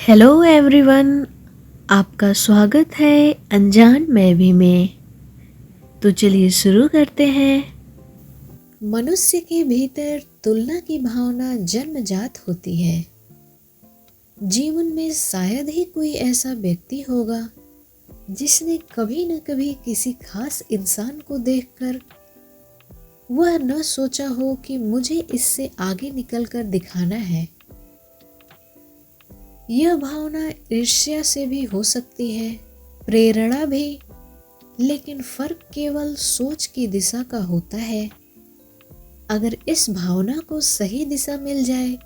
Hello everyone. आपका स्वागत है अनजान मैं भी में। तो चलिए शुरू करते हैं। मनुष्य के भीतर तुलना की भावना जन्मजात होती है। जीवन में शायद ही कोई ऐसा व्यक्ति होगा जिसने कभी न कभी किसी खास इंसान को देखकर वह न सोचा हो कि मुझे इससे आगे निकलकर दिखाना है। यह भावना ईर्ष्या से भी हो सकती है, प्रेरणा भी, लेकिन फर्क केवल सोच की दिशा का होता है। अगर इस भावना को सही दिशा मिल जाए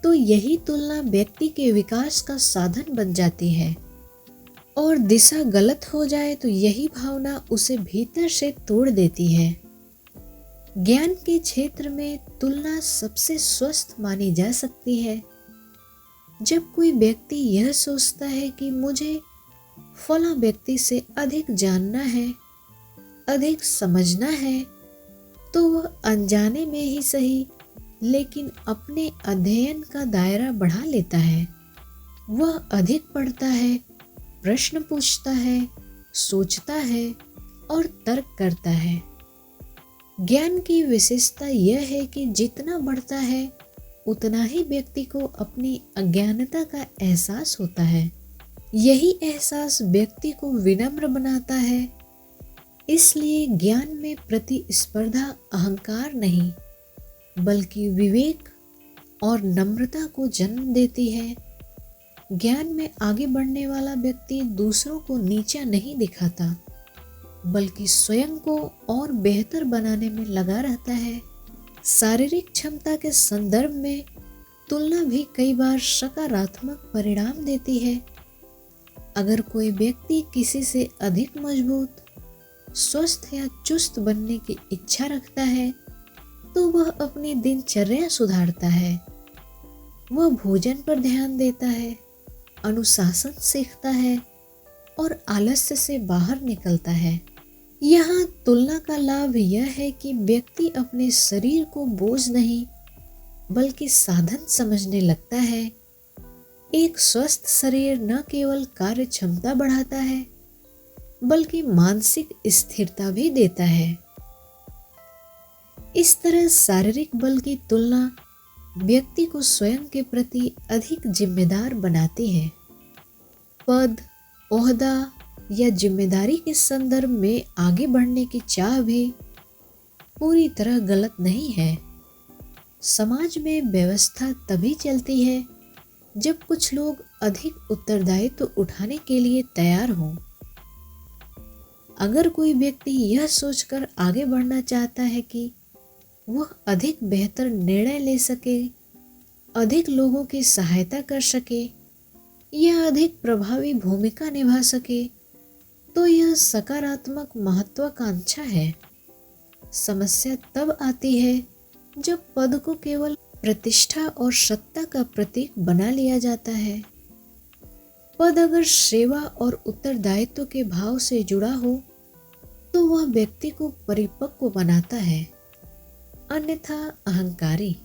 तो यही तुलना व्यक्ति के विकास का साधन बन जाती है, और दिशा गलत हो जाए तो यही भावना उसे भीतर से तोड़ देती है। ज्ञान के क्षेत्र में तुलना सबसे स्वस्थ मानी जा सकती है। जब कोई व्यक्ति यह सोचता है कि मुझे फला व्यक्ति से अधिक जानना है, अधिक समझना है, तो वह अनजाने में ही सही लेकिन अपने अध्ययन का दायरा बढ़ा लेता है। वह अधिक पढ़ता है, प्रश्न पूछता है, सोचता है और तर्क करता है। ज्ञान की विशेषता यह है कि जितना बढ़ता है उतना ही व्यक्ति को अपनी अज्ञानता का एहसास होता है। यही एहसास व्यक्ति को विनम्र बनाता है। इसलिए ज्ञान में प्रतिस्पर्धा अहंकार नहीं बल्कि विवेक और नम्रता को जन्म देती है। ज्ञान में आगे बढ़ने वाला व्यक्ति दूसरों को नीचा नहीं दिखाता बल्कि स्वयं को और बेहतर बनाने में लगा रहता है। शारीरिक क्षमता के संदर्भ में तुलना भी कई बार सकारात्मक परिणाम देती है। अगर कोई व्यक्ति किसी से अधिक मजबूत, स्वस्थ या चुस्त बनने की इच्छा रखता है तो वह अपनी दिनचर्या सुधारता है। वह भोजन पर ध्यान देता है, अनुशासन सीखता है और आलस्य से बाहर निकलता है। यहाँ तुलना का लाभ यह है कि व्यक्ति अपने शरीर को बोझ नहीं बल्कि साधन समझने लगता है। एक स्वस्थ शरीर न केवल कार्य क्षमता बढ़ाता है बल्कि मानसिक स्थिरता भी देता है। इस तरह शारीरिक बल की तुलना व्यक्ति को स्वयं के प्रति अधिक जिम्मेदार बनाती है। पद, ओहदा या जिम्मेदारी के संदर्भ में आगे बढ़ने की चाह भी पूरी तरह गलत नहीं है। समाज में व्यवस्था तभी चलती है जब कुछ लोग अधिक उत्तरदायित्व तो उठाने के लिए तैयार हों। अगर कोई व्यक्ति यह सोचकर आगे बढ़ना चाहता है कि वह अधिक बेहतर निर्णय ले सके, अधिक लोगों की सहायता कर सके या अधिक प्रभावी भूमिका निभा सके, तो यह सकारात्मक महत्वाकांक्षा है। समस्या तब आती है जब पद को केवल प्रतिष्ठा और सत्ता का प्रतीक बना लिया जाता है। पद अगर सेवा और उत्तरदायित्व के भाव से जुड़ा हो तो वह व्यक्ति को परिपक्व बनाता है, अन्यथा अहंकारी।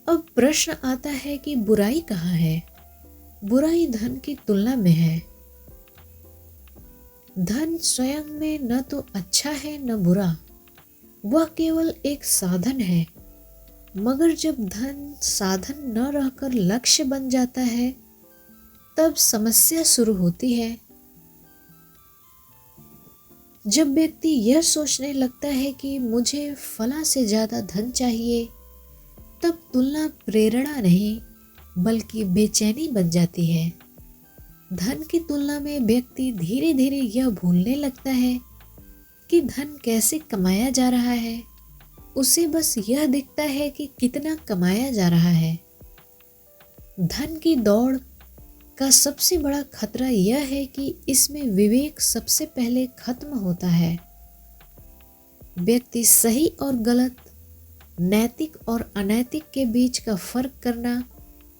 अब प्रश्न आता है कि बुराई कहाँ है? बुराई धन की तुलना में है। धन स्वयं में न तो अच्छा है न बुरा, वह केवल एक साधन है। मगर जब धन साधन न रहकर लक्ष्य बन जाता है तब समस्या शुरू होती है। जब व्यक्ति यह सोचने लगता है कि मुझे फला से ज्यादा धन चाहिए, तब तुलना प्रेरणा नहीं बल्कि बेचैनी बन जाती है। धन की तुलना में व्यक्ति धीरे धीरे यह भूलने लगता है कि धन कैसे कमाया जा रहा है। उसे बस यह दिखता है कि कितना कमाया जा रहा है। धन की दौड़ का सबसे बड़ा खतरा यह है कि इसमें विवेक सबसे पहले खत्म होता है। व्यक्ति सही और गलत, नैतिक और अनैतिक के बीच का फर्क करना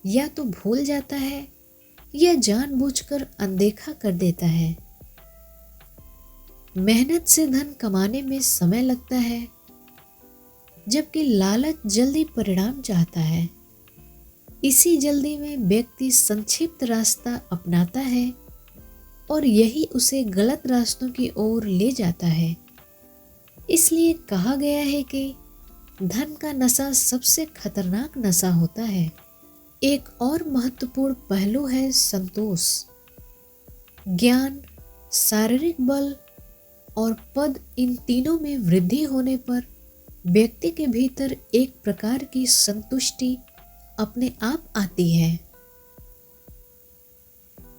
या तो भूल जाता है या जानबूझकर अनदेखा कर देता है। मेहनत से धन कमाने में समय लगता है जबकि लालच जल्दी परिणाम चाहता है। इसी जल्दी में व्यक्ति संक्षिप्त रास्ता अपनाता है और यही उसे गलत रास्तों की ओर ले जाता है। इसलिए कहा गया है कि धन का नशा सबसे खतरनाक नशा होता है। एक और महत्वपूर्ण पहलू है संतोष। ज्ञान, शारीरिक बल और पद, इन तीनों में वृद्धि होने पर व्यक्ति के भीतर एक प्रकार की संतुष्टि अपने आप आती है,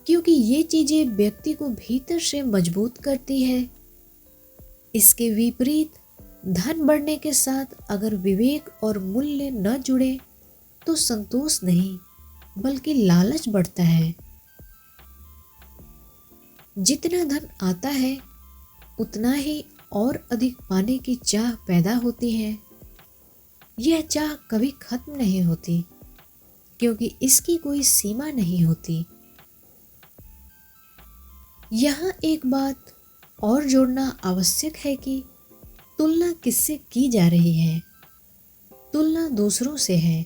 क्योंकि ये चीजें व्यक्ति को भीतर से मजबूत करती है। इसके विपरीत धन बढ़ने के साथ अगर विवेक और मूल्य न जुड़े तो संतोष नहीं बल्कि लालच बढ़ता है। जितना धन आता है उतना ही और अधिक पाने की चाह पैदा होती है। यह चाह कभी खत्म नहीं होती क्योंकि इसकी कोई सीमा नहीं होती। यहाँ एक बात और जोड़ना आवश्यक है कि तुलना किससे की जा रही है। तुलना दूसरों से है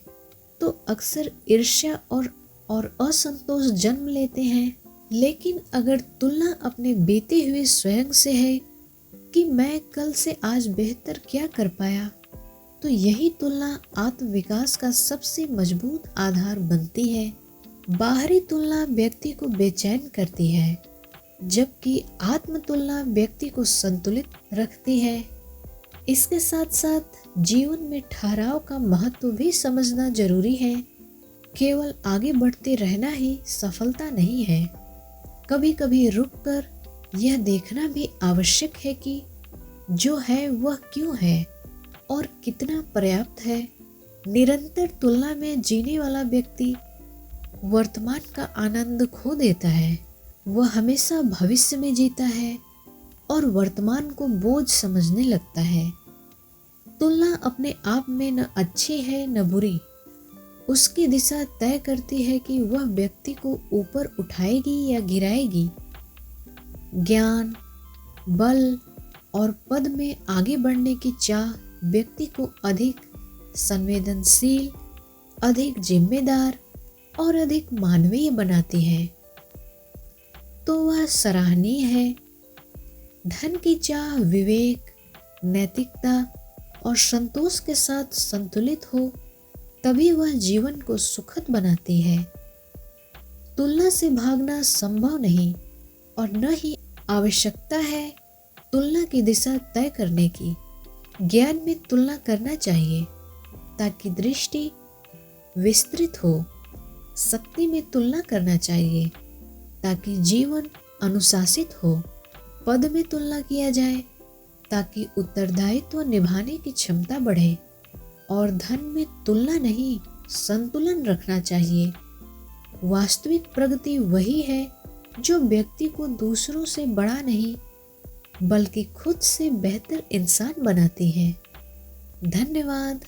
तो अक्सर ईर्ष्या और असंतोष जन्म लेते हैं। लेकिन अगर तुलना अपने बीते हुए स्वयं से है कि मैं कल से आज बेहतर क्या कर पाया, तो यही तुलना आत्मविकास का सबसे मजबूत आधार बनती है। बाहरी तुलना व्यक्ति को बेचैन करती है, जबकि आत्म तुलना व्यक्ति को संतुलित रखती है। इसके साथ साथ जीवन में ठहराव का महत्व भी समझना जरूरी है। केवल आगे बढ़ते रहना ही सफलता नहीं है। कभी कभी रुककर यह देखना भी आवश्यक है कि जो है वह क्यों है और कितना पर्याप्त है। निरंतर तुलना में जीने वाला व्यक्ति वर्तमान का आनंद खो देता है। वह हमेशा भविष्य में जीता है और वर्तमान को बोझ समझने लगता है। तुलना अपने आप में न अच्छी है न बुरी। उसकी दिशा तय करती है कि वह व्यक्ति को ऊपर उठाएगी या गिराएगी। ज्ञान, बल और पद में आगे बढ़ने की चाह व्यक्ति को अधिक संवेदनशील, अधिक जिम्मेदार और अधिक मानवीय बनाती है, तो वह सराहनीय है। धन की चाह विवेक, नैतिकता और संतोष के साथ संतुलित हो तभी वह जीवन को सुखद बनाती है। तुलना से भागना संभव नहीं और न ही आवश्यकता है तुलना की दिशा तय करने की। ज्ञान में तुलना करना चाहिए ताकि दृष्टि विस्तृत हो। शक्ति में तुलना करना चाहिए ताकि जीवन अनुशासित हो। पद में तुलना किया जाए ताकि उत्तरदायित्व निभाने की क्षमता बढ़े। और धन में तुलना नहीं, संतुलन रखना चाहिए। वास्तविक प्रगति वही है जो व्यक्ति को दूसरों से बड़ा नहीं बल्कि खुद से बेहतर इंसान बनाती है। धन्यवाद।